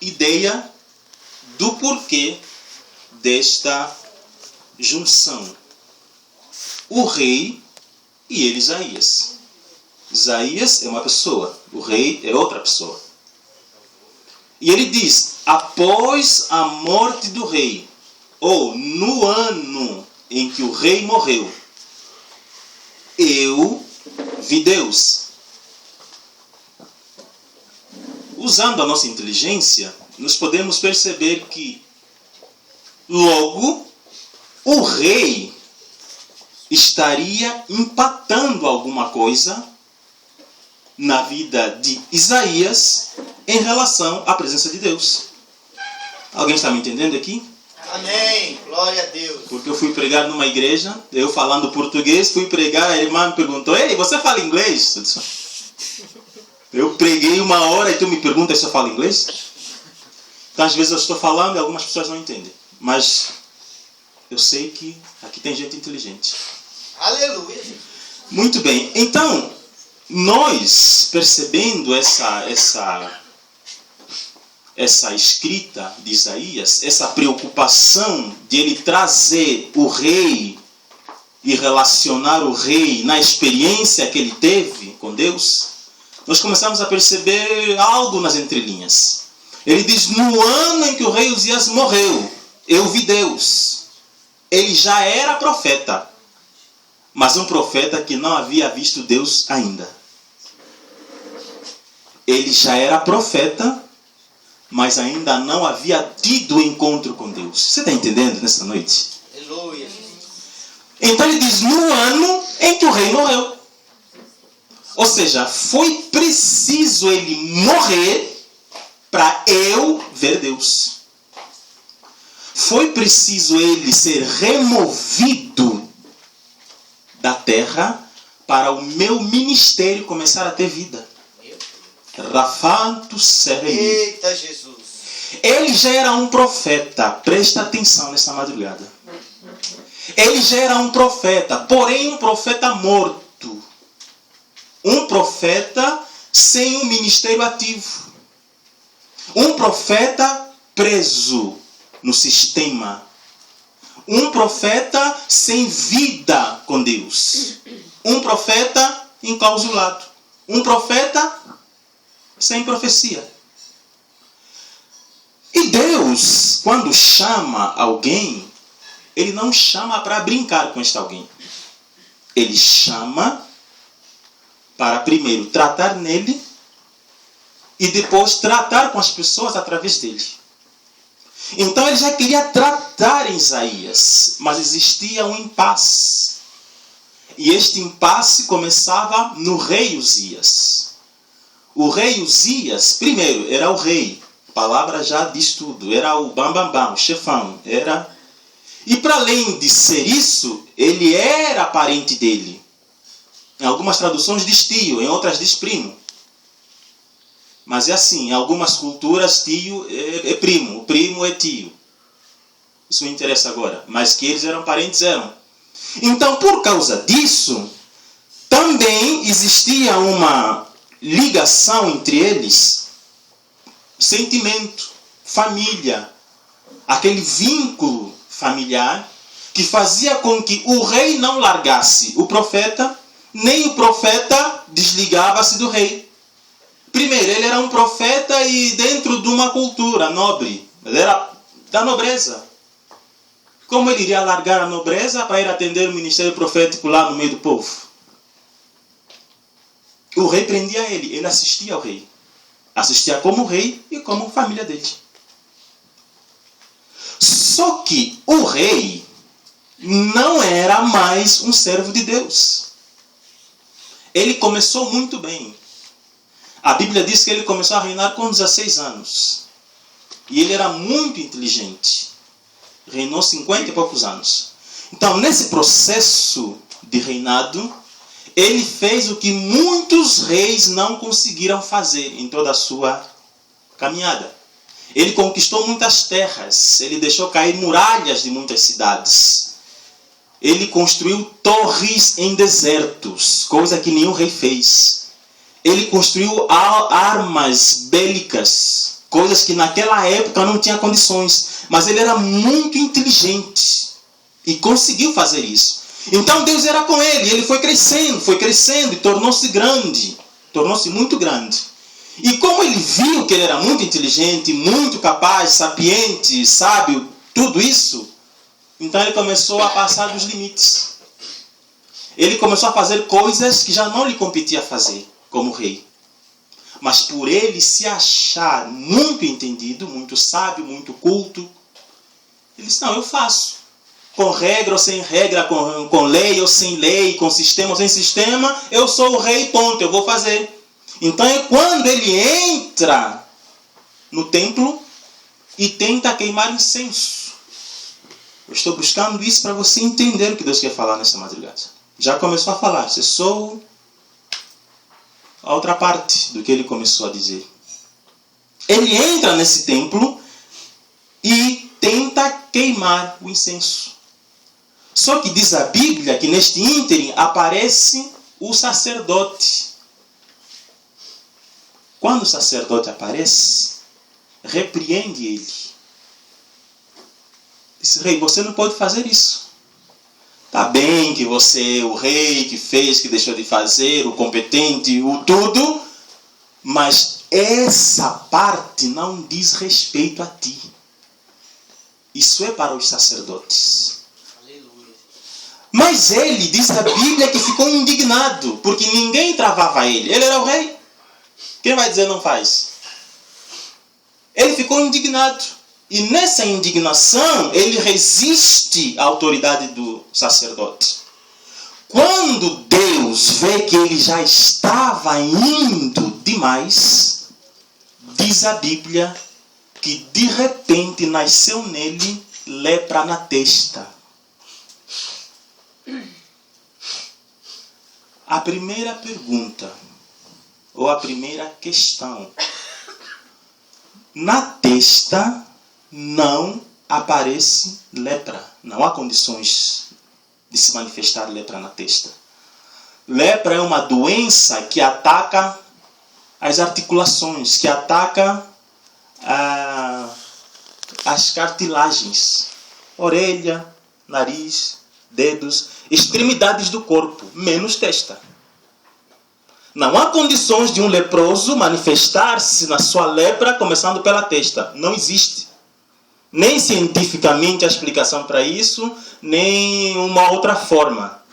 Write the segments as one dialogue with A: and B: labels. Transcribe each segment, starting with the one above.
A: ideia do porquê desta junção. O rei e ele, Isaías. Isaías é uma pessoa, o rei é outra pessoa. E ele diz, após a morte do rei, ou no ano em que o rei morreu, eu vi Deus. Usando a nossa inteligência, nós podemos perceber que logo o rei estaria empatando alguma coisa na vida de Isaías em relação à presença de Deus. Alguém está me entendendo aqui?
B: Amém. Glória a Deus.
A: Porque eu fui pregar numa igreja, eu falando português, fui pregar, a irmã me perguntou, ei, você fala inglês? Eu preguei 1 hora e tu me perguntas se eu falo inglês? Então, às vezes eu estou falando e algumas pessoas não entendem. Mas eu sei que aqui tem gente inteligente.
B: Aleluia.
A: Muito bem. Então, nós percebendo essa escrita de Isaías, essa preocupação de ele trazer o rei e relacionar o rei na experiência que ele teve com Deus, nós começamos a perceber algo nas entrelinhas. Ele diz, no ano em que o rei Uzias morreu, eu vi Deus. Ele já era profeta, mas um profeta que não havia visto Deus ainda. Ele já era profeta, mas ainda não havia tido encontro com Deus. Você está entendendo nessa noite?
B: Aleluia.
A: Então ele diz, no ano em que o rei morreu. Ou seja, foi preciso ele morrer para eu ver Deus. Foi preciso ele ser removido da terra para o meu ministério começar a ter vida. Rafanto Serei.
B: Eita Jesus.
A: Ele já era um profeta. Presta atenção nessa madrugada. Ele já era um profeta, porém um profeta morto. Um profeta sem um ministério ativo. Um profeta preso no sistema. Um profeta sem vida com Deus. Um profeta enclausulado. Um profeta sem profecia. E Deus, quando chama alguém, Ele não chama para brincar com este alguém. Ele chama para primeiro tratar nele e depois tratar com as pessoas através dele. Então ele já queria tratar em Isaías, mas existia um impasse. E este impasse começava no rei Uzias. O rei Uzias, primeiro, era o rei. A palavra já diz tudo. Era o bambambam, o chefão. E para além de ser isso, ele era parente dele. Em algumas traduções diz tio, em outras diz primo. Mas é assim, em algumas culturas tio é primo, o primo é tio. Isso me interessa agora. Mas que eles eram parentes, eram. Então, por causa disso, também existia uma ligação entre eles, sentimento, família, aquele vínculo familiar que fazia com que o rei não largasse o profeta, nem o profeta desligava-se do rei. Primeiro, ele era um profeta e dentro de uma cultura nobre, ele era da nobreza. Como ele iria largar a nobreza para ir atender o ministério profético lá no meio do povo? O rei prendia ele assistia ao rei. Assistia como rei e como família dele. Só que o rei não era mais um servo de Deus. Ele começou muito bem. A Bíblia diz que ele começou a reinar com 16 anos. E ele era muito inteligente. Reinou 50 e poucos anos. Então, nesse processo de reinado, ele fez o que muitos reis não conseguiram fazer em toda a sua caminhada. Ele conquistou muitas terras. Ele deixou cair muralhas de muitas cidades. Ele construiu torres em desertos, coisa que nenhum rei fez. Ele construiu armas bélicas Coisas que naquela época não tinha condições. Mas ele era muito inteligente e conseguiu fazer isso. Então Deus era com ele. Ele foi crescendo e tornou-se grande. Tornou-se muito grande. E como ele viu que ele era muito inteligente, muito capaz, sapiente, sábio, tudo isso, então ele começou a passar dos limites. Ele começou a fazer coisas que já não lhe competia fazer como rei. Mas por ele se achar muito entendido, muito sábio, muito culto, ele disse, não, eu faço. Com regra ou sem regra, com lei ou sem lei, com sistema ou sem sistema, eu sou o rei, ponto, eu vou fazer. Então é quando ele entra no templo e tenta queimar incenso. Eu estou buscando isso para você entender o que Deus quer falar nessa madrugada. Já começou a falar, cessou a outra parte do que ele começou a dizer. Ele entra nesse templo e tenta queimar o incenso. Só que diz a Bíblia que neste ínterim aparece o sacerdote. Quando o sacerdote aparece, repreende ele. Diz, rei, você não pode fazer isso. Tá bem que você, o rei que fez, que deixou de fazer, o competente, o tudo, mas essa parte não diz respeito a ti. Isso é para os sacerdotes.
B: Aleluia.
A: Mas ele, diz a Bíblia, que ficou indignado, porque ninguém travava ele. Ele era o rei. Quem vai dizer não faz? Ele ficou indignado. E nessa indignação, ele resiste à autoridade do sacerdote. Quando Deus vê que ele já estava indo demais, diz a Bíblia que de repente nasceu nele lepra na testa. A primeira pergunta, ou a primeira questão, na testa não aparece lepra. Não há condições de se manifestar lepra na testa. Lepra é uma doença que ataca as articulações, que ataca as cartilagens. Orelha, nariz, dedos, extremidades do corpo, menos testa. Não há condições de um leproso manifestar-se na sua lepra começando pela testa. Não existe. Nem cientificamente a explicação para isso, nem uma outra forma.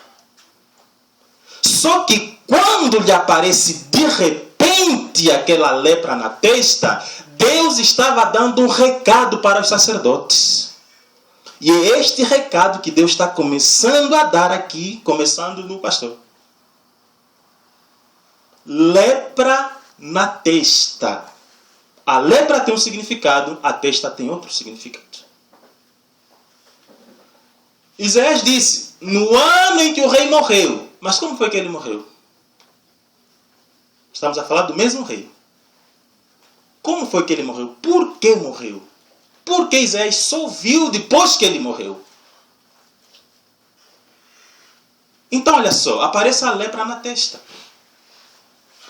A: Só que quando lhe aparece de repente aquela lepra na testa, Deus estava dando um recado para os sacerdotes. E é este recado que Deus está começando a dar aqui, começando no pastor. Lepra na testa. A lepra tem um significado, a testa tem outro significado. Isaías disse, no ano em que o rei morreu. Mas como foi que ele morreu? Estamos a falar do mesmo rei. Como foi que ele morreu? Por que morreu? Porque Isaías só viu depois que ele morreu. Então, olha só, aparece a lepra na testa.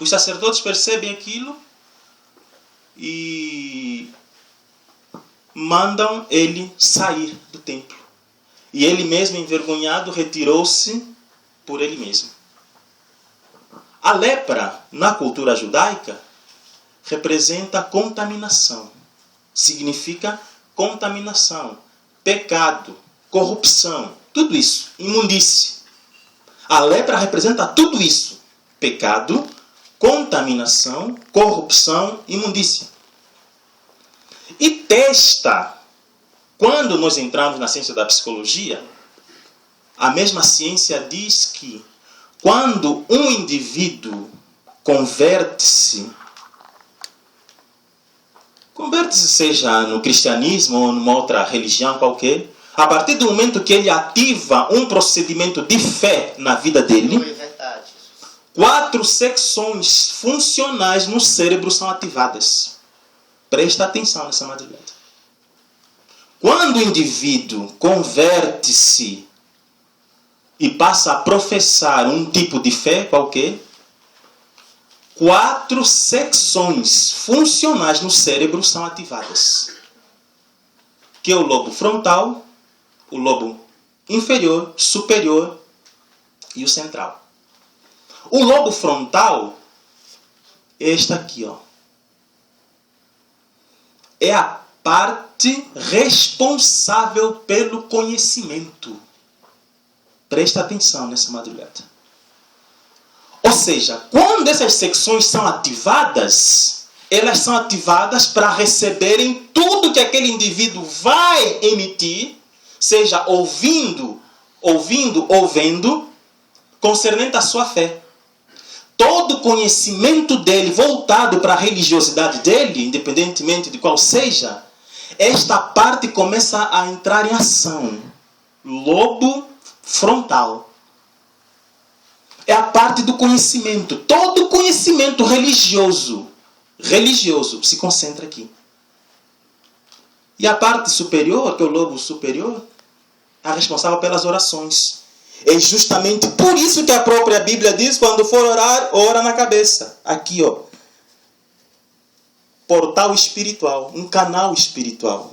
A: Os sacerdotes percebem aquilo e mandam ele sair do templo. E ele mesmo, envergonhado, retirou-se por ele mesmo. A lepra, na cultura judaica, representa contaminação. Significa contaminação, pecado, corrupção, tudo isso, imundície. A lepra representa tudo isso. Pecado, contaminação, corrupção, imundícia. E testa, quando nós entramos na ciência da psicologia, a mesma ciência diz que quando um indivíduo converte-se seja no cristianismo ou numa outra religião qualquer, a partir do momento que ele ativa um procedimento de fé na vida dele, 4 secções funcionais no cérebro são ativadas. Presta atenção nessa madrugada. Quando o indivíduo converte-se e passa a professar um tipo de fé qualquer, 4 secções funcionais no cérebro são ativadas. Que é o lobo frontal, o lobo inferior, superior e o central. O lobo frontal é esta aqui, ó. É a parte responsável pelo conhecimento. Presta atenção nessa madrugada. Ou seja, quando essas secções são ativadas, elas são ativadas para receberem tudo que aquele indivíduo vai emitir, seja ouvindo ou vendo, concernente à sua fé. Todo conhecimento dele voltado para a religiosidade dele, independentemente de qual seja, esta parte começa a entrar em ação. Lobo frontal. É a parte do conhecimento. Todo conhecimento religioso se concentra aqui. E a parte superior, que é o lobo superior, é a responsável pelas orações. É justamente por isso que a própria Bíblia diz, quando for orar, ora na cabeça. Aqui, ó. Portal espiritual, um canal espiritual.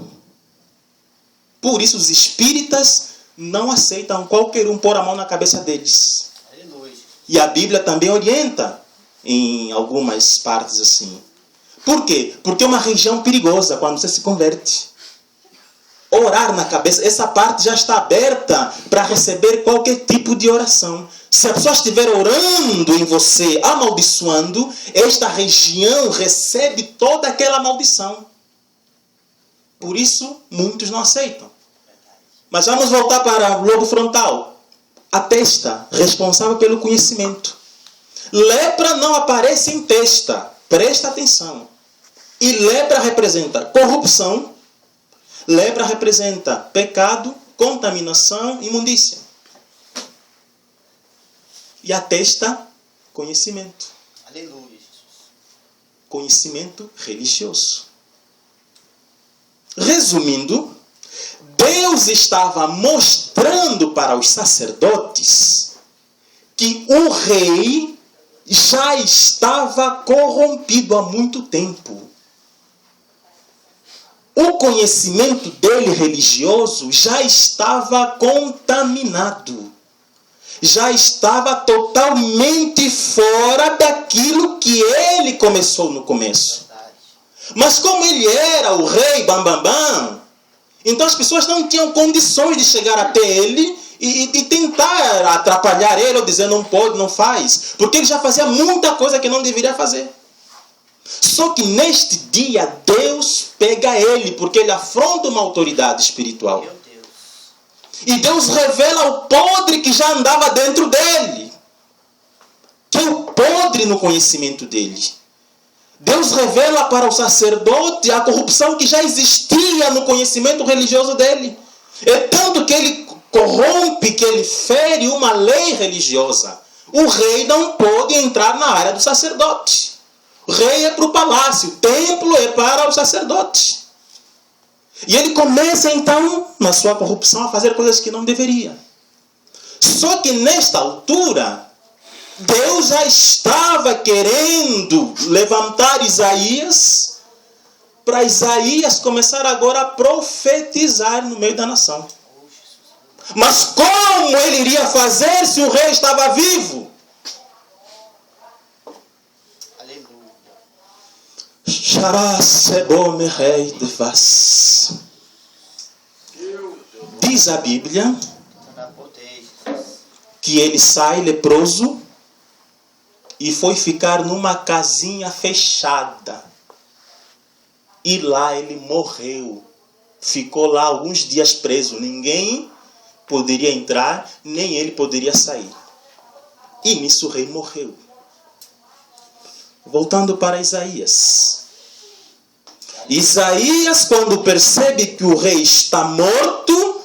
A: Por isso os espíritas não aceitam qualquer um pôr a mão na cabeça deles.
B: Aleluia.
A: E a Bíblia também orienta em algumas partes assim. Por quê? Porque é uma região perigosa quando você se converte. Orar na cabeça, essa parte já está aberta para receber qualquer tipo de oração. Se a pessoa estiver orando em você, amaldiçoando, esta região recebe toda aquela maldição. Por isso, muitos não aceitam. Mas vamos voltar para o lobo frontal. A testa, responsável pelo conhecimento. Lepra não aparece em testa. Presta atenção. E lepra representa corrupção. Lepra representa pecado, contaminação, imundícia. E a testa, conhecimento.
B: Aleluia, Jesus.
A: Conhecimento religioso. Resumindo, Deus estava mostrando para os sacerdotes que o rei já estava corrompido há muito tempo. O conhecimento dele religioso já estava contaminado. Já estava totalmente fora daquilo que ele começou no começo. Mas como ele era o rei bambambam, então as pessoas não tinham condições de chegar até ele e tentar atrapalhar ele ou dizer não pode, não faz. Porque ele já fazia muita coisa que não deveria fazer. Só que neste dia Deus pega ele, porque ele afronta uma autoridade espiritual.
B: Meu Deus.
A: E Deus revela o podre que já andava dentro dele. Que é o podre no conhecimento dele. Deus revela para o sacerdote a corrupção que já existia no conhecimento religioso dele. É tanto que ele corrompe, que ele fere uma lei religiosa. O rei não pode entrar na área do sacerdote. O rei é para o palácio, o templo é para o sacerdote. E ele começa então, na sua corrupção, a fazer coisas que não deveria. Só que nesta altura, Deus já estava querendo levantar Isaías, para Isaías começar agora a profetizar no meio da nação. Mas como ele iria fazer se o rei estava vivo? Diz a Bíblia que ele sai leproso e foi ficar numa casinha fechada. E lá ele morreu. Ficou lá alguns dias preso. Ninguém poderia entrar, nem ele poderia sair. E nisso o rei morreu. Voltando para Isaías. Isaías, quando percebe que o rei está morto,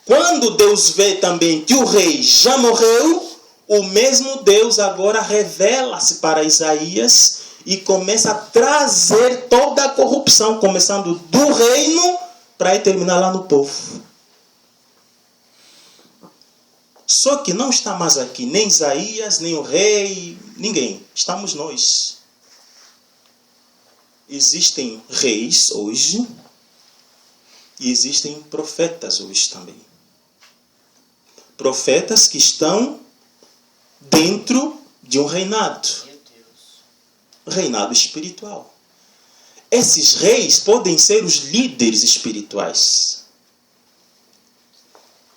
A: quando Deus vê também que o rei já morreu, o mesmo Deus agora revela-se para Isaías e começa a trazer toda a corrupção, começando do reino para terminar lá no povo. Só que não está mais aqui nem Isaías, nem o rei, ninguém. Estamos nós. existem reis hoje e existem profetas hoje também. Profetas que estão dentro de um reinado. Reinado espiritual. Esses reis podem ser os líderes espirituais.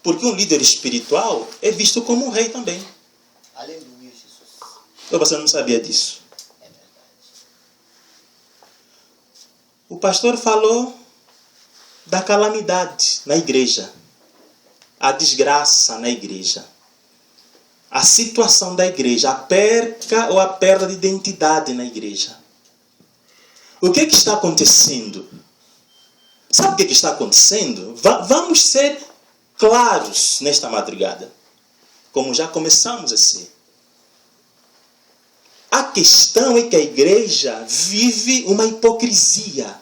A: Porque um líder espiritual é visto como um rei também.
B: Aleluia, Jesus.
A: Ou você não sabia disso?
B: É verdade.
A: O pastor falou da calamidade na igreja. A desgraça na igreja. A situação da igreja. A perca ou a perda de identidade na igreja. O que está acontecendo? Sabe o que está acontecendo? Vamos ser claros nesta madrugada. Como já começamos a ser. A questão é que a igreja vive uma hipocrisia.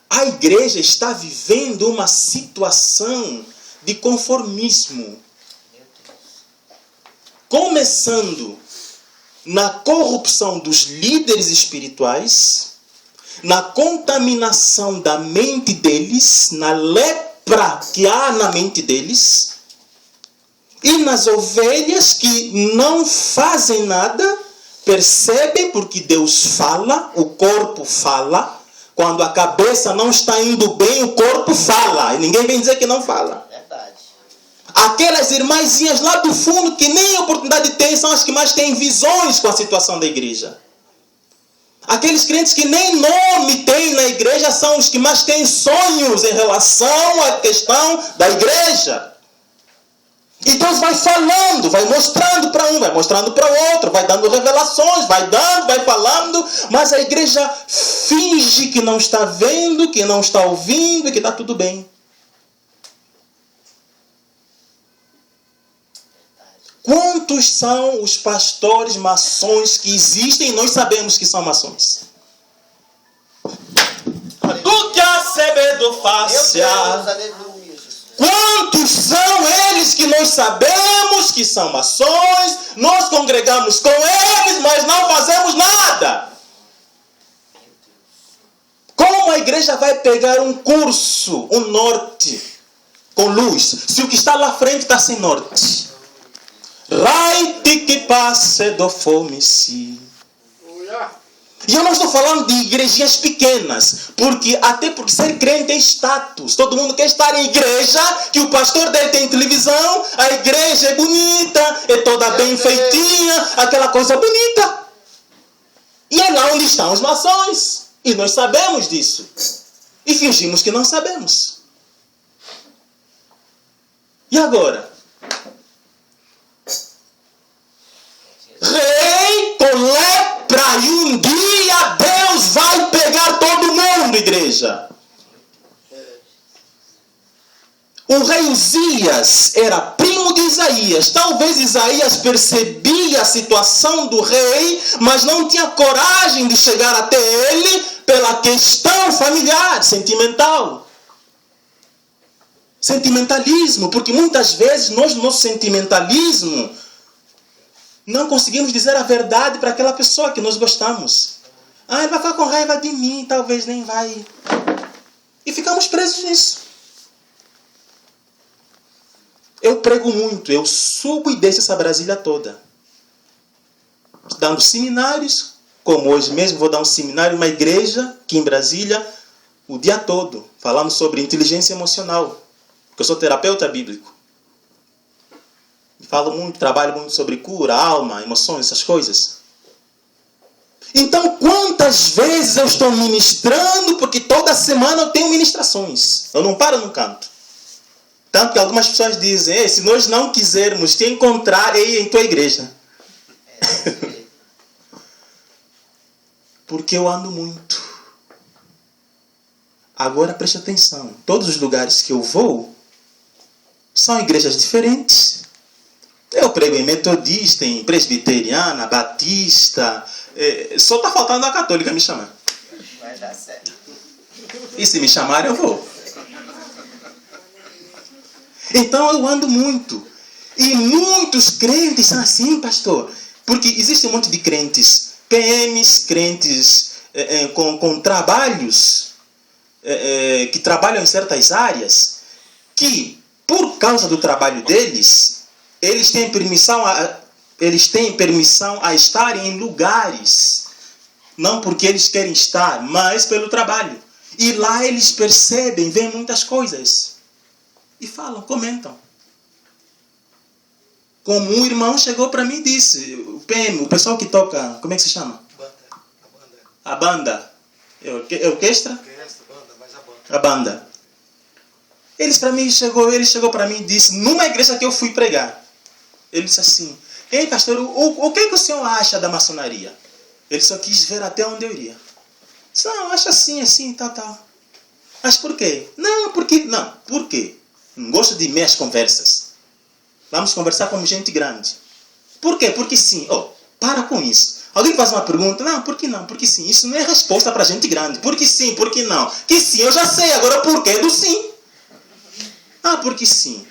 A: A igreja está vivendo uma situação de conformismo. Começando na corrupção dos líderes espirituais, na contaminação da mente deles, na lepra que há na mente deles, e nas ovelhas que não fazem nada, percebem porque Deus fala, o corpo fala. Quando a cabeça não está indo bem, o corpo fala. E ninguém vem dizer que não fala.
B: Verdade.
A: Aquelas irmãzinhas lá do fundo que nem oportunidade têm, são as que mais têm visões com a situação da igreja. Aqueles crentes que nem nome têm na igreja são os que mais têm sonhos em relação à questão da igreja. E Deus vai falando, vai mostrando para um, vai mostrando para o outro, vai dando revelações, vai dando, vai falando, mas a igreja finge que não está vendo, que não está ouvindo e que está tudo bem. Quantos são os pastores maçons que existem e nós sabemos que são maçons? Tu que acebedo facia.
B: Aleluia.
A: Quantos são eles que nós sabemos que são maçons, nós congregamos com eles, mas não fazemos nada? Como a igreja vai pegar um curso, um norte, com luz, se o que está lá à frente está sem norte? Rai-te que passe do fome-se. E eu não estou falando de igrejinhas pequenas, até porque ser crente é status. Todo mundo quer estar em igreja, que o pastor dele tem televisão, a igreja é bonita, é toda bem feitinha, aquela coisa bonita. E é lá onde estão os maçons. E nós sabemos disso. E fingimos que não sabemos. E agora? Rei com lepra, e um dia Deus vai pegar todo mundo, igreja. O rei Uzias era primo de Isaías. Talvez Isaías percebia a situação do rei, mas não tinha coragem de chegar até ele pela questão familiar, sentimental. Sentimentalismo, porque muitas vezes nós, no nosso sentimentalismo, não conseguimos dizer a verdade para aquela pessoa que nós gostamos. Ele vai ficar com raiva de mim, talvez nem vai. E ficamos presos nisso. Eu prego muito, eu subo e desço essa Brasília toda. Dando seminários, como hoje mesmo vou dar um seminário em uma igreja aqui em Brasília, o dia todo, falando sobre inteligência emocional. Porque eu sou terapeuta bíblico. Falo muito, trabalho muito sobre cura, alma, emoções, essas coisas. Então, quantas vezes eu estou ministrando, porque toda semana eu tenho ministrações. Eu não paro no canto. Tanto que algumas pessoas dizem, se nós não quisermos te encontrar em tua igreja. Porque eu ando muito. Agora preste atenção. Todos os lugares que eu vou são igrejas diferentes. Eu prego em metodista, em presbiteriana, batista. Só está faltando a católica me chamar.
B: Vai dar certo.
A: E se me chamarem, eu vou. Então eu ando muito. E muitos crentes são assim, pastor. Porque existe um monte de crentes PMs, crentes com trabalhos, que trabalham em certas áreas, que por causa do trabalho deles, eles têm permissão a estarem em lugares, não porque eles querem estar, mas pelo trabalho. E lá eles percebem, veem muitas coisas. E falam, comentam. Como um irmão chegou para mim e disse, o PM, o pessoal que toca, como é que se chama? A banda. É orquestra? A banda. Ele chegou para mim e disse, numa igreja que eu fui pregar. Ele disse assim, ei pastor, o que o senhor acha da maçonaria? Ele só quis ver até onde eu iria. Disse, não, acho assim, tal. Mas por quê? Por quê? Não gosto de meias conversas. Vamos conversar como gente grande. Por quê? Porque sim. Para com isso. Alguém faz uma pergunta, não, por que não? Porque sim. Isso não é resposta para gente grande. Porque sim, porque não? Que sim, eu já sei. Agora por quê do sim? Porque sim.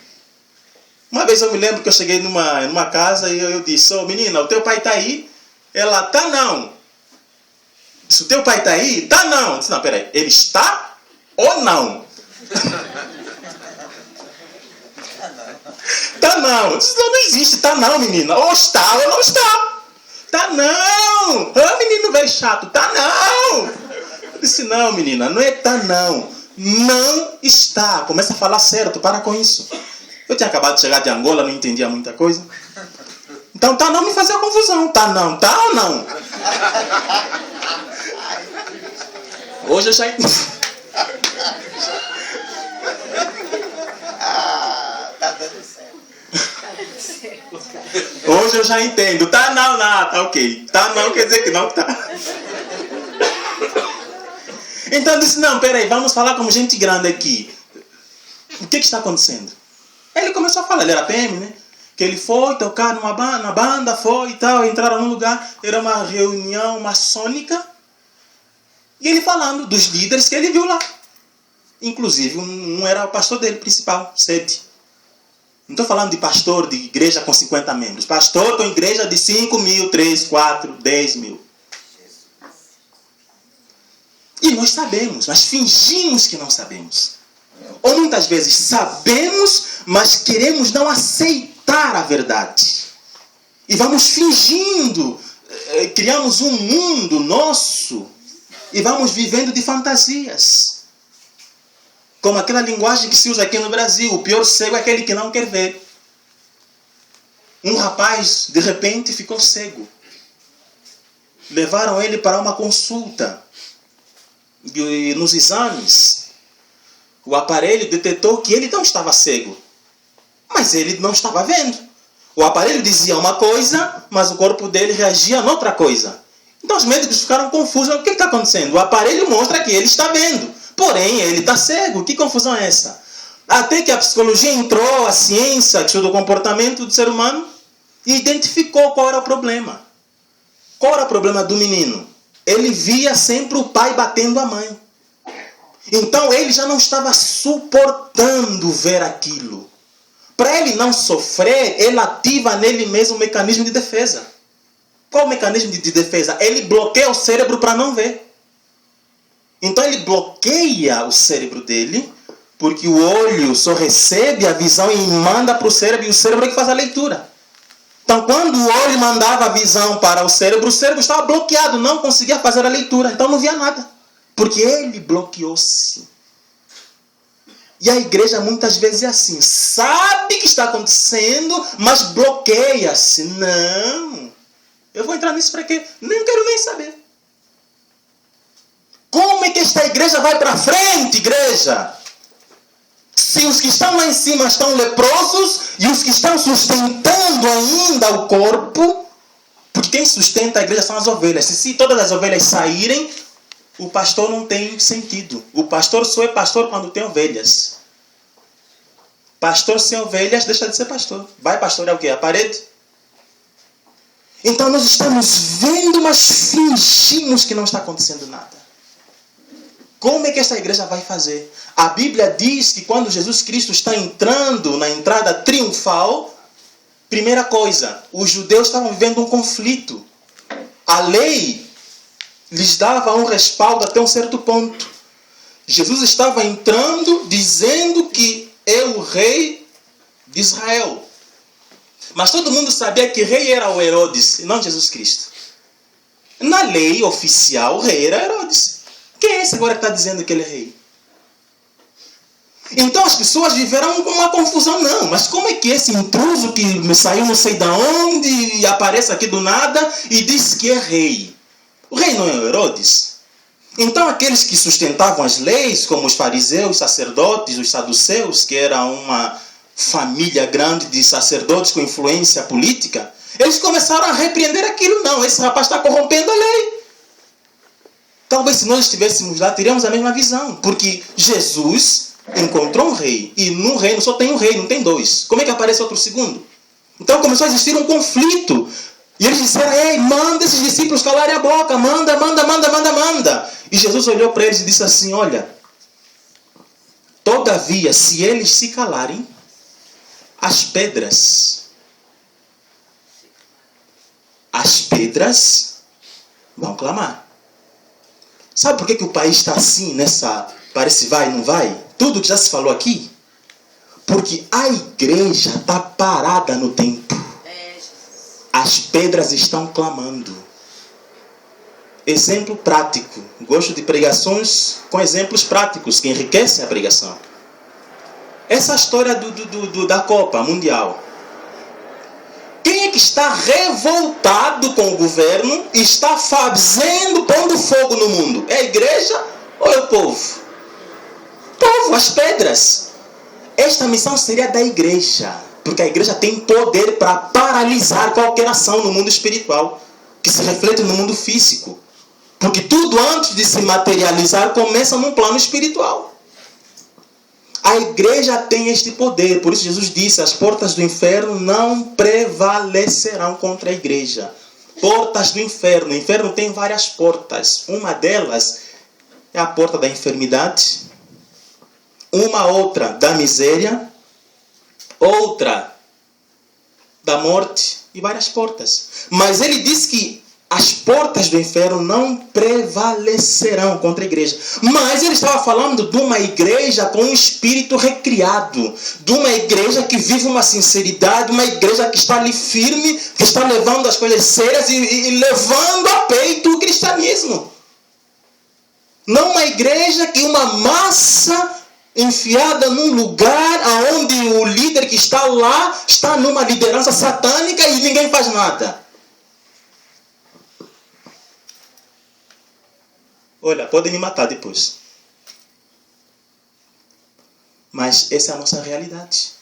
A: Uma vez eu me lembro que eu cheguei numa casa e eu disse, menina, o teu pai está aí? Ela, tá não. Se o teu pai está aí? Tá não. Eu disse, não, peraí, ele está ou não? Tá não. Eu disse, não existe, tá não, menina. Ou está ou não está. Tá não. Menino velho chato, tá não. Eu disse, não, menina, não é tá não. Não está. Começa a falar certo, para com isso. Eu tinha acabado de chegar de Angola, não entendia muita coisa. Então tá não me fazia confusão. Tá não, tá ou não? Hoje eu já entendi.
B: Tá dando certo.
A: Hoje eu já entendo. Tá não, tá ok. Tá não quer dizer que não tá. Então eu disse, não, peraí, vamos falar como gente grande aqui. O que está acontecendo? Ele começou a falar, ele era PM, né? Que ele foi tocar na banda, foi e tal, entraram num lugar, era uma reunião maçônica. E ele falando dos líderes que ele viu lá. Inclusive, um era o pastor dele, principal, sede. Não estou falando de pastor de igreja com 50 membros. Pastor com igreja de 5 mil, 3, 4, 10 mil. E nós sabemos, mas fingimos que não sabemos. Ou muitas vezes sabemos, mas queremos não aceitar a verdade. E vamos fingindo, criamos um mundo nosso e vamos vivendo de fantasias. Como aquela linguagem que se usa aqui no Brasil, o pior cego é aquele que não quer ver. Um rapaz, de repente, ficou cego. Levaram ele para uma consulta. E nos exames, o aparelho detectou que ele não estava cego. Mas ele não estava vendo. O aparelho dizia uma coisa, mas o corpo dele reagia a outra coisa. Então os médicos ficaram confusos. O que está acontecendo? O aparelho mostra que ele está vendo. Porém, ele está cego. Que confusão é essa? Até que a psicologia entrou, a ciência, que estuda o comportamento do ser humano, e identificou qual era o problema. Qual era o problema do menino? Ele via sempre o pai batendo a mãe. Então ele já não estava suportando ver aquilo. Para ele não sofrer, ele ativa nele mesmo o mecanismo de defesa. Qual o mecanismo de defesa? Ele bloqueia o cérebro para não ver. Então ele bloqueia o cérebro dele, porque o olho só recebe a visão e manda para o cérebro, e o cérebro é que faz a leitura. Então quando o olho mandava a visão para o cérebro estava bloqueado, não conseguia fazer a leitura, então não via nada. Porque ele bloqueou-se. E a igreja muitas vezes é assim, sabe que está acontecendo, mas bloqueia-se. Não, eu vou entrar nisso para quê? Nem quero nem saber. Como é que esta igreja vai para frente, igreja? Se os que estão lá em cima estão leprosos e os que estão sustentando ainda o corpo, porque quem sustenta a igreja são as ovelhas. Se todas as ovelhas saírem, o pastor não tem sentido. O pastor só é pastor quando tem ovelhas. Pastor sem ovelhas deixa de ser pastor. Vai pastorear o quê? A parede? Então nós estamos vendo, mas fingimos que não está acontecendo nada. Como é que essa igreja vai fazer? A Bíblia diz que quando Jesus Cristo está entrando na entrada triunfal, primeira coisa, os judeus estavam vivendo um conflito. a lei lhes dava um respaldo até um certo ponto. Jesus estava entrando dizendo que é o rei de Israel. Mas todo mundo sabia que rei era o Herodes e não Jesus Cristo. Na lei oficial, o rei era Herodes. Quem é esse agora que está dizendo que ele é rei? Então as pessoas viveram uma confusão. Não, mas como é que esse intruso que saiu não sei de onde e aparece aqui do nada e diz que é rei? O rei não é Herodes? Então aqueles que sustentavam as leis, como os fariseus, os sacerdotes, os saduceus, que era uma família grande de sacerdotes com influência política, eles começaram a repreender aquilo. Não, esse rapaz está corrompendo a lei. Talvez se nós estivéssemos lá, teríamos a mesma visão. Porque Jesus encontrou um rei. E no reino só tem um rei, não tem dois. Como é que aparece outro segundo? Então começou a existir um conflito. E eles disseram, ei, manda esses discípulos calarem a boca. Manda. E Jesus olhou para eles e disse assim, olha, todavia, se eles se calarem, as pedras vão clamar. Sabe por que o país está assim, parece vai, não vai? Tudo que já se falou aqui. Porque a igreja está parada no tempo. As pedras estão clamando. Exemplo prático. Gosto de pregações com exemplos práticos que enriquecem a pregação. Essa história da Copa Mundial. Quem é que está revoltado com o governo e está pondo fogo no mundo? É a igreja ou é o povo? O povo, as pedras. Esta missão seria da igreja. Porque a igreja tem poder para paralisar qualquer ação no mundo espiritual. Que se reflete no mundo físico. Porque tudo antes de se materializar começa num plano espiritual. A igreja tem este poder. Por isso Jesus disse, as portas do inferno não prevalecerão contra a igreja. Portas do inferno. O inferno tem várias portas. Uma delas é a porta da enfermidade. Uma outra da miséria. Outra da morte. E várias portas. Mas ele diz que as portas do inferno não prevalecerão contra a igreja. Mas ele estava falando de uma igreja com um espírito recriado. De uma igreja que vive uma sinceridade. Uma igreja que está ali firme. Que está levando as coisas sérias e levando a peito o cristianismo. Não uma igreja que uma massa enfiada num lugar onde o líder que está lá está numa liderança satânica e ninguém faz nada. Olha, podem me matar depois. Mas essa é a nossa realidade.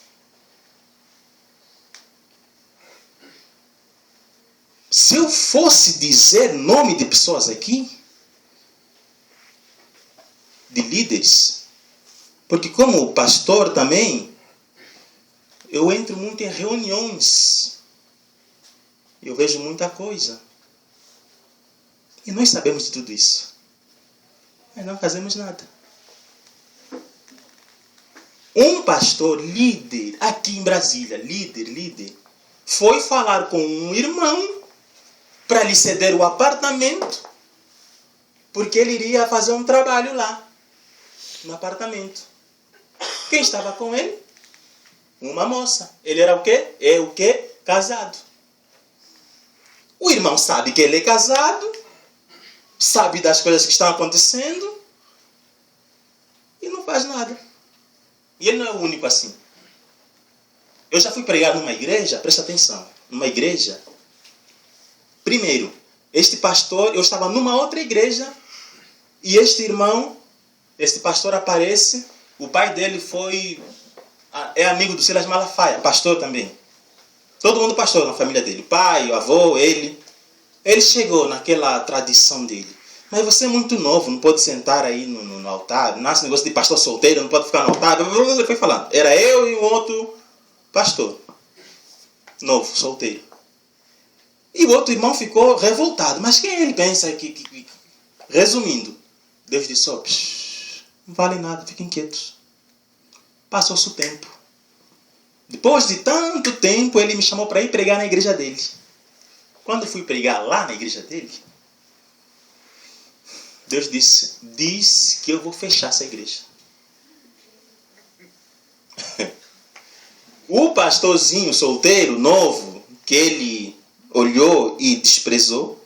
A: Se eu fosse dizer nome de pessoas aqui, de líderes, porque como pastor também, eu entro muito em reuniões. Eu vejo muita coisa. E nós sabemos de tudo isso. Mas não fazemos nada. Um pastor, líder, aqui em Brasília, líder, foi falar com um irmão para lhe ceder o apartamento, porque ele iria fazer um trabalho lá, no apartamento. Quem estava com ele? Uma moça. Ele era o quê? É o quê? Casado. O irmão sabe que ele é casado, sabe das coisas que estão acontecendo e não faz nada. E ele não é o único assim. Eu já fui pregar numa igreja, presta atenção, numa igreja. Primeiro, este pastor, eu estava numa outra igreja e este irmão, este pastor aparece, o pai dele é amigo do Silas Malafaia, pastor também. Todo mundo pastor na família dele, o pai, o avô, ele. Ele chegou naquela tradição dele. Mas você é muito novo, não pode sentar aí no altar. Nasce negócio de pastor solteiro, não pode ficar no altar. Ele foi falando. Era eu e um outro pastor. Novo, solteiro. E o outro irmão ficou revoltado. Mas quem ele pensa que... Resumindo, Deus disse, não vale nada, fiquem quietos. Passou-se o tempo. Depois de tanto tempo, ele me chamou para ir pregar na igreja dele. Quando fui pregar lá na igreja dele, Deus diz que eu vou fechar essa igreja. O pastorzinho solteiro, novo, que ele olhou e desprezou,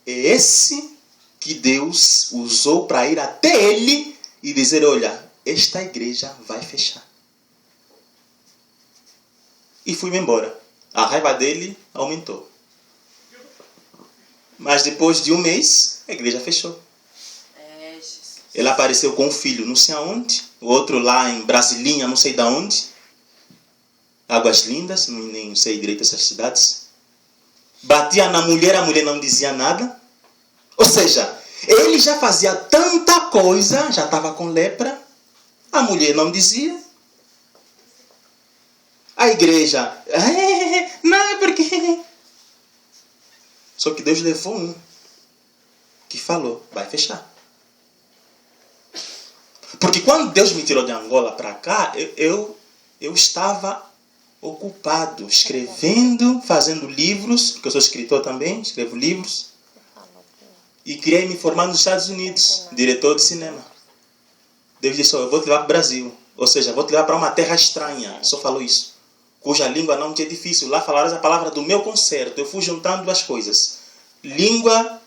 A: é esse que Deus usou para ir até ele e dizer, olha, esta igreja vai fechar. E fui-me embora. A raiva dele aumentou. Mas depois de um mês, a igreja fechou. Ele apareceu com um filho não sei aonde, o outro lá em Brasilinha, não sei de onde. Águas Lindas, nem sei direito essas cidades. Batia na mulher, a mulher não dizia nada. Ou seja, ele já fazia tanta coisa, já estava com lepra, a mulher não dizia. A igreja, não é porque... Só que Deus levou um que falou, vai fechar. Porque quando Deus me tirou de Angola para cá, eu estava ocupado, escrevendo, fazendo livros, porque eu sou escritor também, escrevo livros. E queria me formar nos Estados Unidos, diretor de cinema. Deus disse, eu vou te levar para o Brasil. Ou seja, vou te levar para uma terra estranha. Só falou isso. Cuja língua não te é difícil. Lá falaram a palavra do meu concerto. Eu fui juntando duas coisas. Língua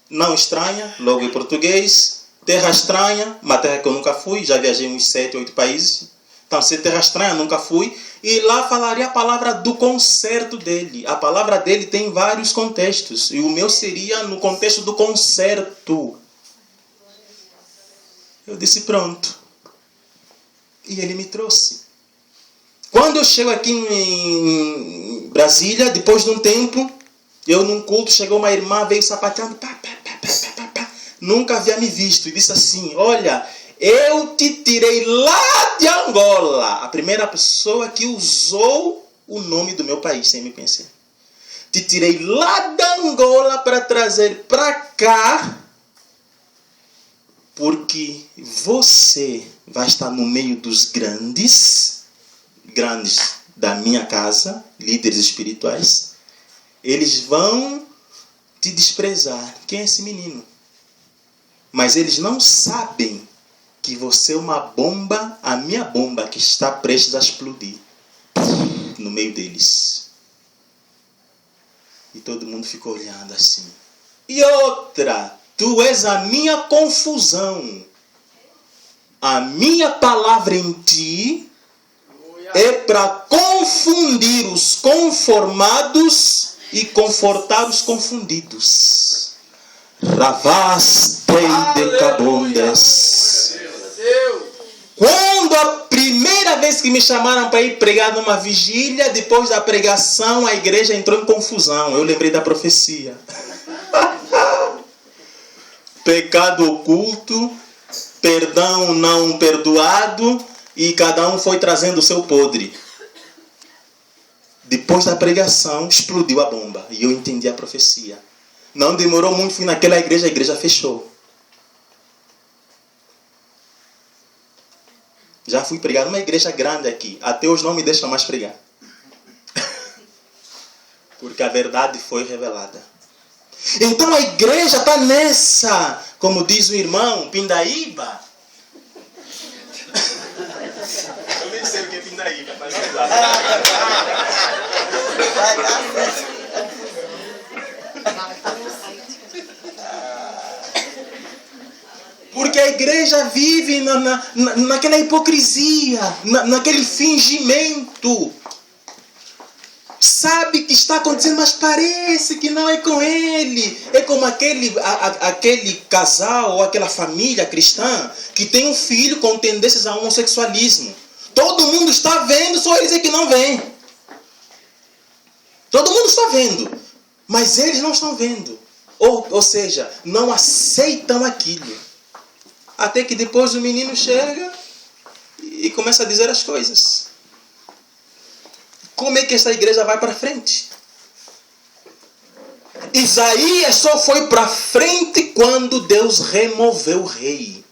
A: não estranha, logo em português. Terra estranha, uma terra que eu nunca fui. Já viajei uns 7, 8 países. Então, se terra estranha, nunca fui. E lá falaria a palavra do concerto dele. A palavra dele tem vários contextos. E o meu seria no contexto do concerto. Eu disse, pronto. E ele me trouxe. Quando eu chego aqui em Brasília, depois de um tempo, eu num culto, chegou uma irmã, veio sapateando, nunca havia me visto, e disse assim, olha, eu te tirei lá de Angola. A primeira pessoa que usou o nome do meu país, sem me conhecer. Te tirei lá da Angola para trazer para cá, porque você vai estar no meio dos grandes da minha casa, líderes espirituais. Eles vão te desprezar. Quem é esse menino? Mas eles não sabem que você é uma bomba, a minha bomba, que está prestes a explodir no meio deles. E todo mundo ficou olhando assim. E outra, tu és a minha confusão. A minha palavra em ti é para confundir os conformados e confortar os confundidos. Ravas de cabondes. Quando a primeira vez que me chamaram para ir pregar numa vigília, depois da pregação, a igreja entrou em confusão. Eu lembrei da profecia. Pecado oculto, perdão não perdoado, e cada um foi trazendo o seu podre. Depois da pregação, explodiu a bomba. E eu entendi a profecia. Não demorou muito, fui naquela igreja, a igreja fechou. Já fui pregar numa igreja grande aqui. Até hoje não me deixam mais pregar. Porque a verdade foi revelada. Então a igreja está nessa, como diz o irmão, pindaíba. Eu nem sei o que é pindaíba, mas vamos lá. Porque a igreja vive naquela hipocrisia, naquele fingimento. Sabe que está acontecendo, mas parece que não é com ele. É como aquele casal ou aquela família cristã que tem um filho com tendências a homossexualismo. Todo mundo está vendo, só eles é que não veem. Todo mundo está vendo, mas eles não estão vendo. Ou seja, não aceitam aquilo. Até que depois o menino chega e começa a dizer as coisas. Como é que essa igreja vai para frente? Isaías só foi para frente quando Deus removeu o rei.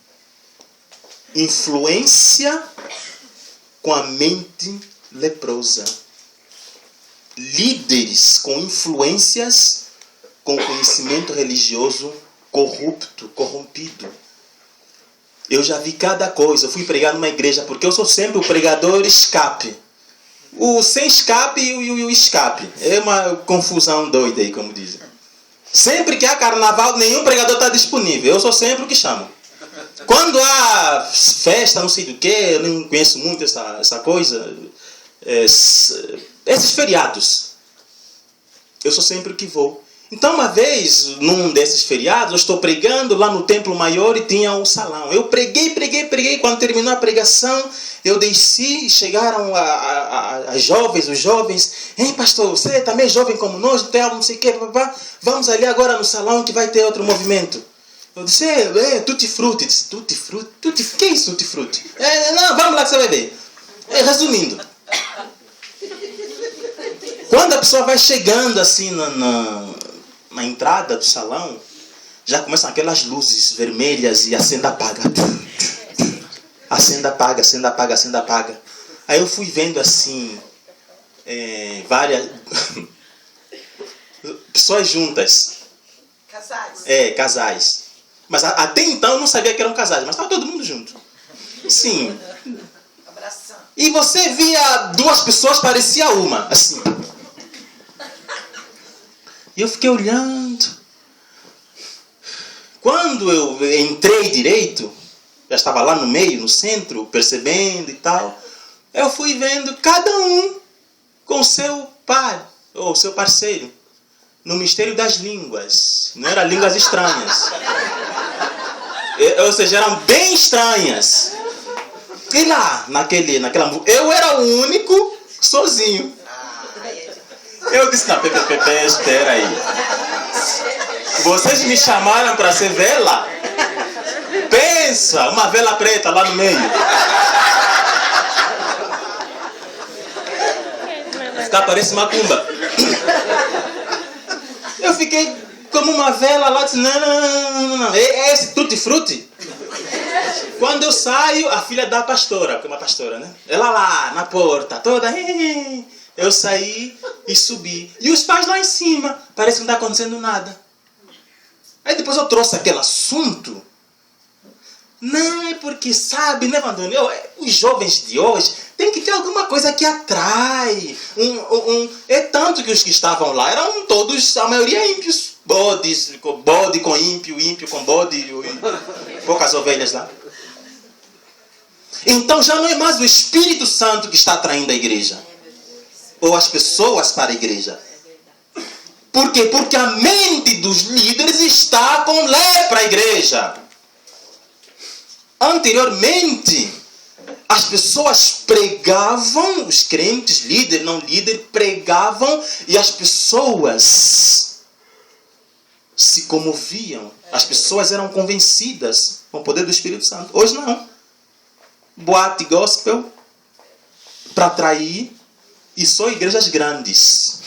A: Influência com a mente leprosa. líderes com influências, com conhecimento religioso corrupto, corrompido. Eu já vi cada coisa. Eu fui pregar numa igreja, porque eu sou sempre o pregador escape. O sem escape e o escape. É uma confusão doida aí, como dizem. Sempre que há carnaval, nenhum pregador está disponível. Eu sou sempre o que chamo. Quando há festa, não sei do que, eu não conheço muito essa coisa, esses feriados, eu sou sempre o que vou. Então, uma vez, num desses feriados, eu estou pregando lá no templo maior e tinha um salão. Eu preguei. Quando terminou a pregação, eu desci e chegaram os jovens. Hein, pastor, você também é jovem como nós, não sei o que, vamos ali agora no salão que vai ter outro movimento. Eu disse, tutti frutti. Disse, tutti frutti? Que é isso, tutti frutti? Não, vamos lá que você vai ver. Resumindo. Quando a pessoa vai chegando assim na entrada do salão, já começam aquelas luzes vermelhas e acenda, apaga. Acenda, apaga. Aí eu fui vendo assim, várias pessoas juntas.
B: Casais.
A: Casais. Mas até então eu não sabia que eram casais, mas estava todo mundo junto. Sim.
B: Abraçando.
A: E você via duas pessoas, parecia uma, assim. E eu fiquei olhando. Quando eu entrei direito, já estava lá no meio, no centro, percebendo e tal, eu fui vendo cada um com o seu par, ou seu parceiro, no mistério das línguas. Não eram línguas estranhas. Ou seja, eram bem estranhas. E lá, naquela... Eu era o único sozinho. Eu disse, não, espera aí. Vocês me chamaram para ser vela? Pensa, uma vela preta lá no meio. Ficar parece macumba. Eu fiquei como uma vela lá, disse, não. É esse tutti frutti? Quando eu saio, a filha da pastora, porque é uma pastora, né? Ela lá, na porta, toda... Eu saí e subi. E os pais lá em cima. Parece que não está acontecendo nada. Aí depois eu trouxe aquele assunto. Não, é porque, sabe, né, Vandone? Os jovens de hoje tem que ter alguma coisa que atrai. É tanto que os que estavam lá eram todos, a maioria ímpios. Bode com ímpio, ímpio com bode. Poucas ovelhas lá. Então já não é mais o Espírito Santo que está atraindo a igreja. Ou as pessoas para a igreja. Por quê? Porque a mente dos líderes está com lepra à igreja. Anteriormente, as pessoas pregavam, os crentes, líder, não líder, pregavam e as pessoas se comoviam. As pessoas eram convencidas com o poder do Espírito Santo. Hoje não. Boate gospel para atrair. E só igrejas grandes.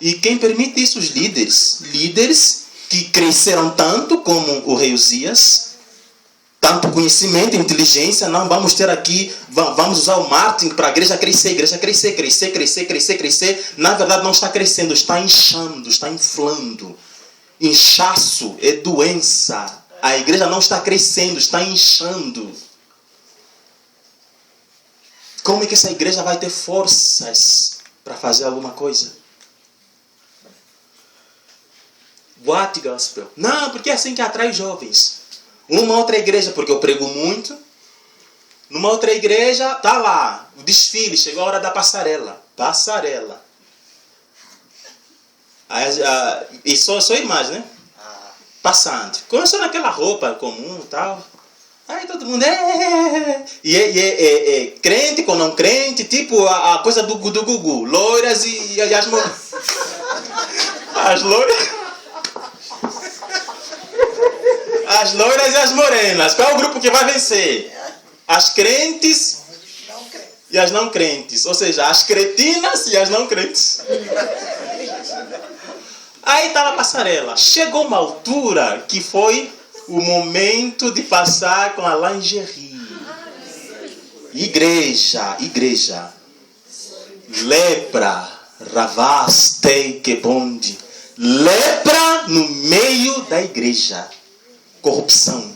A: E quem permite isso? Os líderes. Líderes que cresceram tanto como o rei Uzias. Tanto conhecimento, inteligência. Não, vamos ter aqui, vamos usar o marketing para a igreja crescer. Na verdade não está crescendo, está inchando, está inflando. Inchaço é doença. A igreja não está crescendo, está inchando. Como é que essa igreja vai ter forças para fazer alguma coisa? Boate gospel. Não, porque é assim que atrai jovens. Numa outra igreja, porque eu prego muito. Numa outra igreja, tá lá, o desfile, chegou a hora da passarela. E só imagem, né? Passando. Começou naquela roupa comum e tal. Aí todo mundo é crente com não crente, tipo a coisa do Gugu, loiras e as morenas. As loiras e as morenas. Qual é o grupo que vai vencer? As crentes e as não crentes. Ou seja, as cretinas e as não crentes. Aí estava a passarela. Chegou uma altura que foi o momento de passar com a lingerie. Igreja. Lepra, ravas, teikebonde. Lepra no meio da igreja. Corrupção.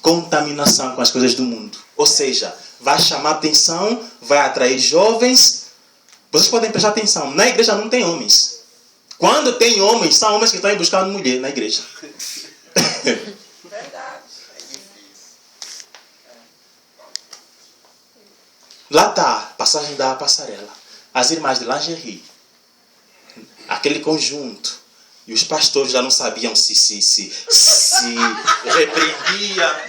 A: Contaminação com as coisas do mundo. Ou seja, vai chamar atenção, vai atrair jovens. Vocês podem prestar atenção, na igreja não tem homens. Quando tem homens, são homens que estão aí buscando mulher na igreja.
B: Verdade.
A: Lá está, passagem da passarela. As irmãs de lingerie. Aquele conjunto. E os pastores já não sabiam se repreendia,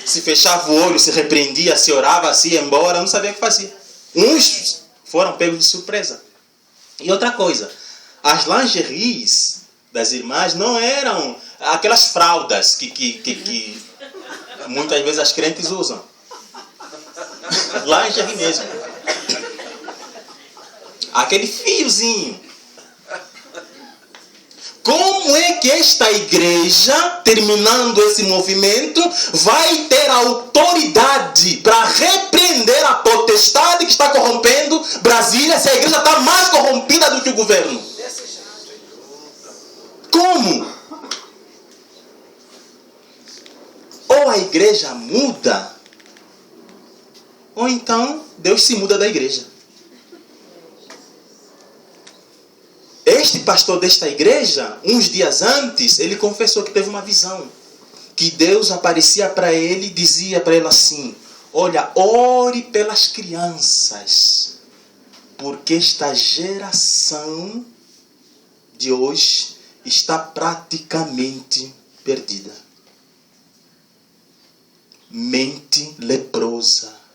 A: se fechava o olho, se repreendia, se orava, se ia embora, não sabia o que fazia. Uns foram pegos de surpresa. E outra coisa, as lingeries das irmãs não eram aquelas fraldas que muitas vezes as crentes usam. Lingerie mesmo. Aquele fiozinho. Como é que esta igreja, terminando esse movimento, vai ter autoridade para repreender a potestade que está corrompendo Brasília, se a igreja está mais corrompida do que o governo? Como? Ou a igreja muda, ou então Deus se muda da igreja. Este pastor desta igreja, uns dias antes, ele confessou que teve uma visão. Que Deus aparecia para ele e dizia para ele assim: olha, ore pelas crianças, porque esta geração de hoje está praticamente perdida. Mente leprosa.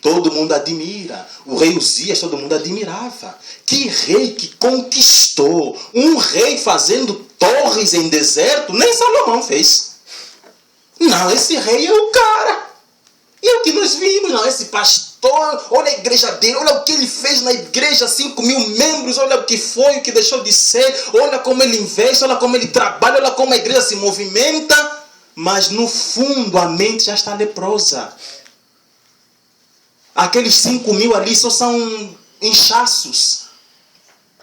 A: Todo mundo admira. O rei Uzias, todo mundo admirava. Que rei que conquistou. Um rei fazendo torres em deserto, nem Salomão fez. Não, esse rei é o cara. E é o que nós vimos. Não, esse pastor, olha a igreja dele, olha o que ele fez na igreja, 5.000 membros, olha o que foi, o que deixou de ser, olha como ele investe, olha como ele trabalha, olha como a igreja se movimenta. Mas no fundo a mente já está leprosa. Aqueles 5.000 ali só são inchaços.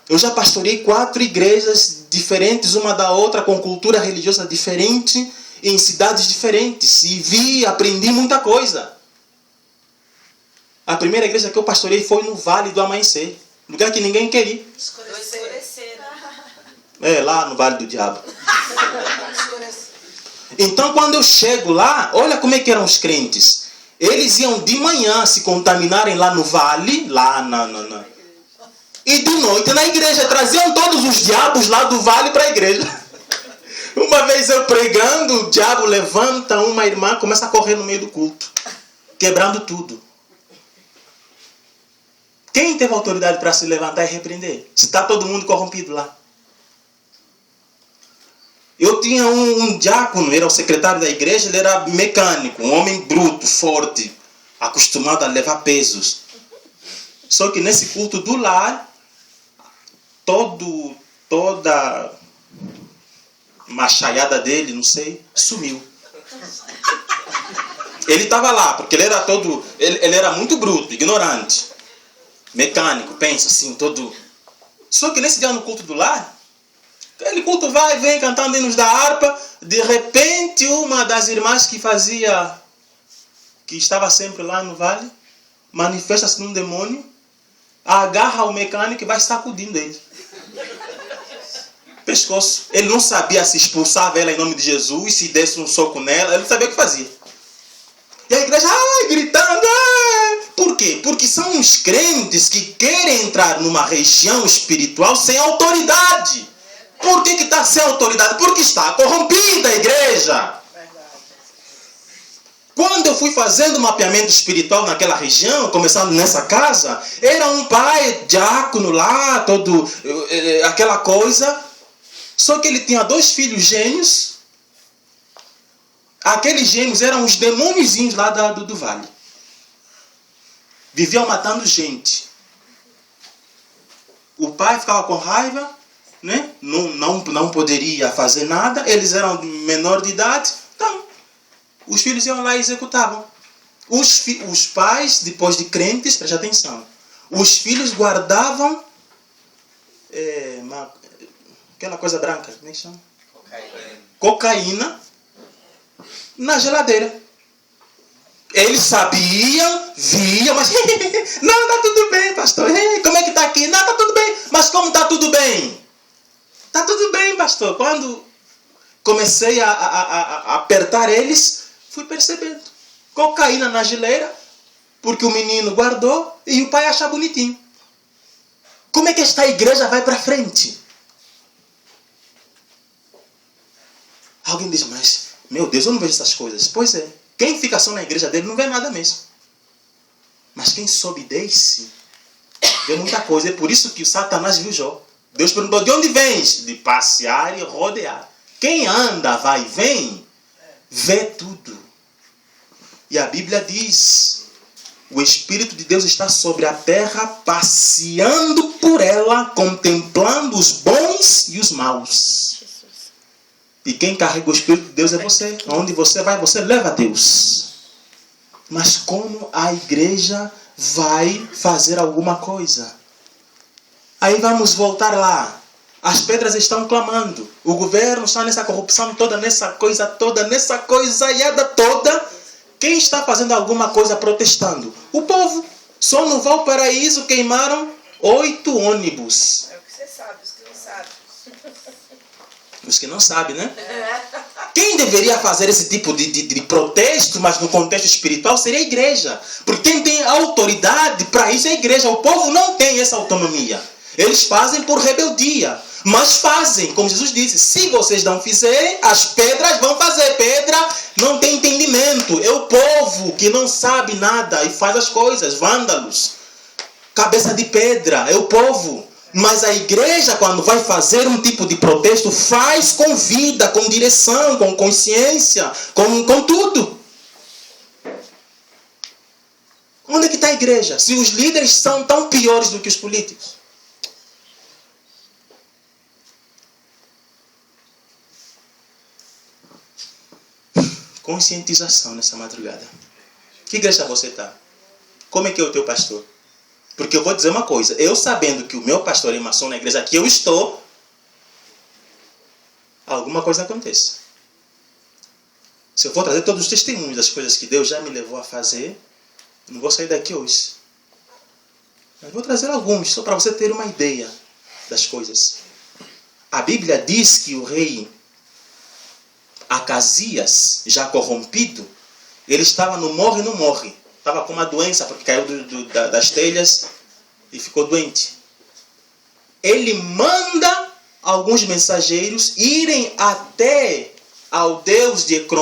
A: Eu já pastorei 4 igrejas diferentes, uma da outra, com cultura religiosa diferente, em cidades diferentes. E vi, aprendi muita coisa. A primeira igreja que eu pastorei foi no Vale do Amanhecer. Lugar que ninguém queria ir.
B: Escurecer.
A: Lá no Vale do Diabo. Então quando eu chego lá, olha como é que eram os crentes. Eles iam de manhã se contaminarem lá no vale, e de noite na igreja. Traziam todos os diabos lá do vale para a igreja. Uma vez eu pregando, o diabo levanta uma irmã, começa a correr no meio do culto, quebrando tudo. Quem teve autoridade para se levantar e repreender? Se está todo mundo corrompido lá. Eu tinha um diácono, era o secretário da igreja, ele era mecânico, um homem bruto, forte, acostumado a levar pesos. Só que nesse culto do lar, toda machaiada dele, não sei, sumiu. Ele estava lá, porque ele era muito bruto, ignorante, mecânico, pensa assim, todo... Só que nesse dia no culto do lar, aquele culto vai e vem cantando hinos da harpa. De repente, uma das irmãs que estava sempre lá no vale, manifesta-se num demônio, agarra o mecânico e vai sacudindo ele. Pescoço. Ele não sabia se expulsava ela em nome de Jesus, se desse um soco nela, ele não sabia o que fazia. E a igreja, gritando. Por quê? Porque são os crentes que querem entrar numa região espiritual sem autoridade. Por que está sem autoridade? Porque está corrompida a igreja. Quando eu fui fazendo mapeamento espiritual naquela região, começando nessa casa, era um pai diácono lá, todo aquela coisa. Só que ele tinha 2 filhos gêmeos. Aqueles gêmeos eram os demôniozinhos lá do vale. Viviam matando gente. O pai ficava com raiva, né? Não poderia fazer nada. Eles eram menor de idade. Então, os filhos iam lá e executavam. Os pais, depois de crentes, preste atenção, os filhos guardavam aquela coisa branca, como é que chama? Cocaína na geladeira. Eles sabiam, viam, mas não, tá tudo bem, pastor. Como é que tá aqui? Não, tá tudo bem. Mas como tá tudo bem? Tá tudo bem, pastor. Quando comecei a apertar eles, fui percebendo. Cocaína na geleira, porque o menino guardou e o pai acha bonitinho. Como é que esta igreja vai para frente? Alguém diz, mas, meu Deus, eu não vejo essas coisas. Pois é. Quem fica só na igreja dele não vê nada mesmo. Mas quem sobe desse, vê muita coisa. É por isso que o Satanás viu Jó. Deus perguntou, de onde vens? De passear e rodear. Quem anda, vai e vem, vê tudo. E a Bíblia diz, o Espírito de Deus está sobre a terra, passeando por ela, contemplando os bons e os maus. E quem carrega o Espírito de Deus é você. Onde você vai, você leva a Deus. Mas como a igreja vai fazer alguma coisa? Aí vamos voltar lá. As pedras estão clamando. O governo está nessa corrupção toda, nessa coisaiada toda. Quem está fazendo alguma coisa protestando? O povo. Só no Valparaíso queimaram 8 ônibus.
B: É o que você sabe, os que não sabem.
A: Os que não sabem, né? Quem deveria fazer esse tipo de protesto, mas no contexto espiritual, seria a igreja. Porque quem tem autoridade para isso é a igreja. O povo não tem essa autonomia. Eles fazem por rebeldia. Mas fazem, como Jesus disse, se vocês não fizerem, as pedras vão fazer. Pedra não tem entendimento. É o povo que não sabe nada e faz as coisas, vândalos. Cabeça de pedra, é o povo. Mas a igreja, quando vai fazer um tipo de protesto, faz com vida, com direção, com consciência, com tudo. Onde é que está a igreja? Se os líderes são tão piores do que os políticos. Conscientização nessa madrugada. Que igreja você está? Como é que é o teu pastor? Porque eu vou dizer uma coisa. Eu sabendo que o meu pastor é maçom na igreja que eu estou, alguma coisa acontece. Se eu for trazer todos os testemunhos das coisas que Deus já me levou a fazer, não vou sair daqui hoje. Mas vou trazer alguns, só para você ter uma ideia das coisas. A Bíblia diz que o rei Acasias, já corrompido, ele estava no morre e não morre. Estava com uma doença, porque caiu das telhas e ficou doente. Ele manda alguns mensageiros irem até ao Deus de Ecrom,